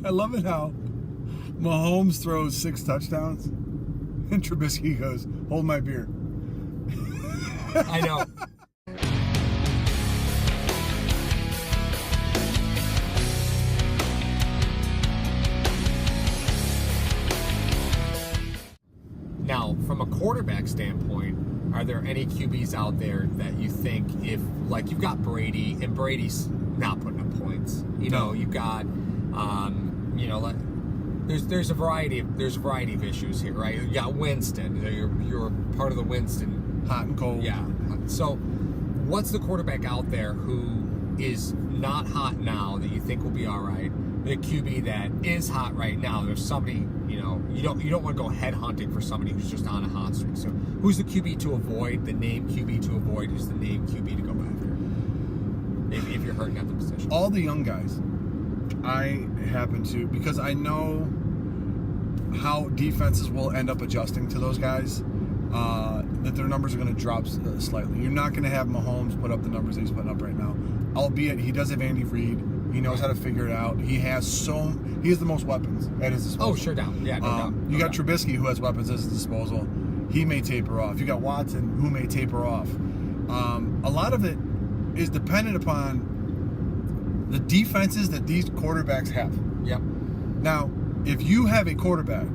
I love it how Mahomes throws 6 touchdowns and Trubisky goes, hold my beer. I know. Now, from a quarterback standpoint, are there any QBs out there that you think, if, like, you've got Brady, and Brady's not putting up points. You know, you've got, you know, like, there's a variety of issues here, right? You got Winston. You're part of the Winston. Hot and cold. Yeah. So, what's the quarterback out there who is not hot now that you think will be all right? The QB that is hot right now, there's somebody, you know, you don't want to go head hunting for somebody who's just on a hot streak. So who's the QB to avoid, the name QB to avoid, who's the name QB to go after? If you're hurting at the position. All the young guys, I happen to, because I know how defenses will end up adjusting to those guys, that their numbers are going to drop slightly. You're not going to have Mahomes put up the numbers that he's putting up right now, albeit he does have Andy Reid. He knows how to figure it out. He has the most weapons at his disposal. Oh, sure, down. Yeah, no doubt. You got Trubisky, who has weapons at his disposal. He may taper off. You got Watson, who may taper off. A lot of it is dependent upon the defenses that these quarterbacks have. Yep. Now, if you have a quarterback,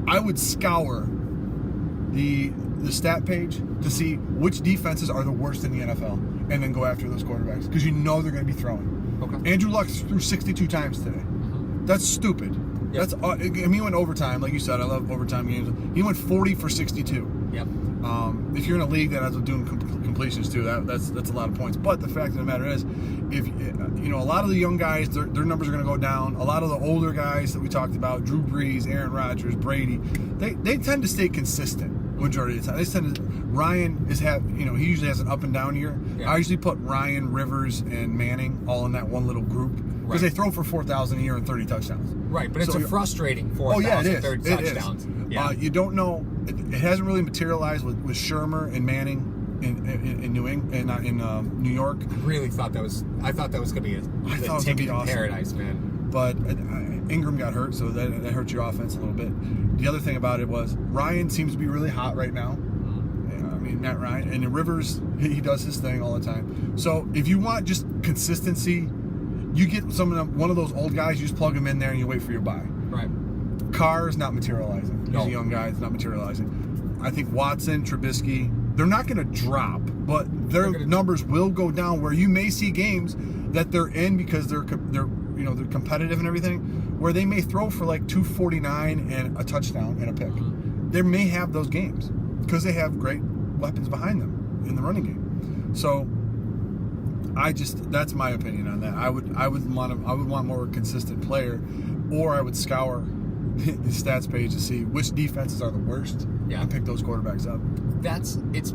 I would scour the stat page to see which defenses are the worst in the NFL, and then go after those quarterbacks, because you know they're going to be throwing. Okay. Andrew Luck threw 62 times today. Mm-hmm. That's stupid. Yep. He went overtime, like you said. I love overtime games. He went 40 for 62. Yep. If you're in a league that ends up doing completions too, that's a lot of points. But the fact of the matter is, if you know, a lot of the young guys, their numbers are going to go down. A lot of the older guys that we talked about, Drew Brees, Aaron Rodgers, Brady, they tend to stay consistent majority of the time. They tend to. Ryan he usually has an up and down year. Yeah. I usually put Ryan, Rivers, and Manning all in that one little group, because they throw for 4,000 a year and 30 touchdowns. Right, but it's a frustrating 4,000 touchdowns. Yeah. You don't know. It hasn't really materialized with Shermer and Manning in New England, and in New York. I really thought that was. I thought that was going to be a ticket to paradise, man. But Ingram got hurt, so that hurt your offense a little bit. The other thing about it was Ryan seems to be really hot right now. Matt Ryan, and Rivers, he does his thing all the time. So if you want just consistency, you get one of those old guys, you just plug them in there and you wait for your bye. Right. Carr is not materializing. He's a young guy, it's not materializing. I think Watson, Trubisky, they're not going to drop, but their numbers will go down, where you may see games that they're in because they're competitive and everything, where they may throw for like 249 and a touchdown and a pick. Mm-hmm. They may have those games because they have great weapons behind them in the running game. So that's my opinion on that. I would want more consistent player, or I would scour the stats page to see which defenses are the worst and pick those quarterbacks up. It's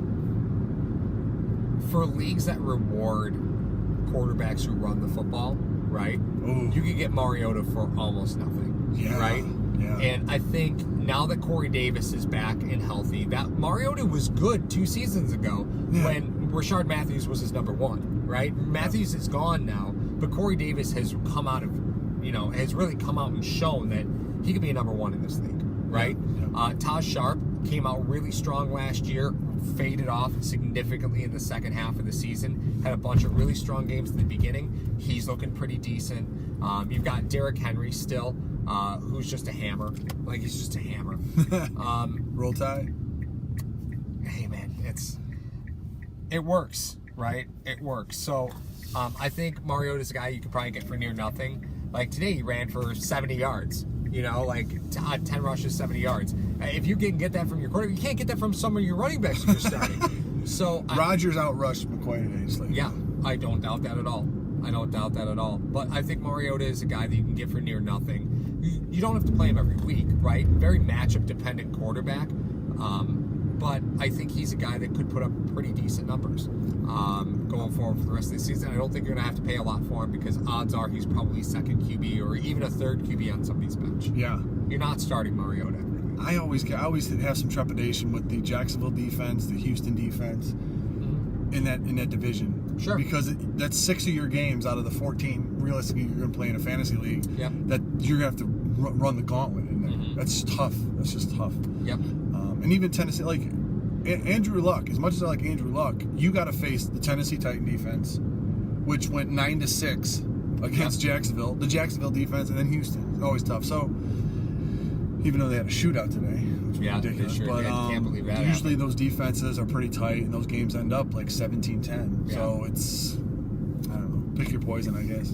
for leagues that reward quarterbacks who run the football, right? Ooh. You could get Mariota for almost nothing, right? Yeah. And I think now that Corey Davis is back and healthy, that Mariota was good 2 seasons ago when Rashard Matthews was his number 1, right? Matthews is gone now, but Corey Davis has really come out and shown that he could be a number 1 in this league, right? Yeah. Taj Sharp came out really strong last year, faded off significantly in the second half of the season, had a bunch of really strong games in the beginning. He's looking pretty decent. You've got Derrick Henry still, who's just a hammer. Like, he's just a hammer. Roll Tide. Hey, man, it works, right? It works. So, I think Mariota's a guy you could probably get for near nothing. Like, today he ran for 70 yards. 10 rushes, 70 yards. If you can get that from your quarterback, you can't get that from some of your running backs you're starting. So Rodgers outrushed McCoy today. Yeah, I don't doubt that at all. But I think Mariota is a guy that you can get for near nothing. You don't have to play him every week, right? Very matchup dependent quarterback. But I think he's a guy that could put up pretty decent numbers going forward for the rest of the season. I don't think you're going to have to pay a lot for him, because odds are he's probably second QB or even a third QB on somebody's bench. Yeah. You're not starting Mariota. I always have some trepidation with the Jacksonville defense, the Houston defense, in that division. Sure. Because that's 6 of your games out of the 14 realistically you're going to play in a fantasy league. Yep. That you're going to have to run the gauntlet in there. Mhm. That's tough. That's just tough. Yep. And even Tennessee, like Andrew Luck, as much as I like Andrew Luck, you got to face the Tennessee Titan defense, which went 9-6 against Jacksonville. The Jacksonville defense, and then Houston. It's always tough. So even though they had a shootout today, which was ridiculous, they sure but did. Can't believe that usually happened. those defenses are pretty tight, and those games end up like 17-10. Yeah. So it's, I don't know, pick your poison, I guess.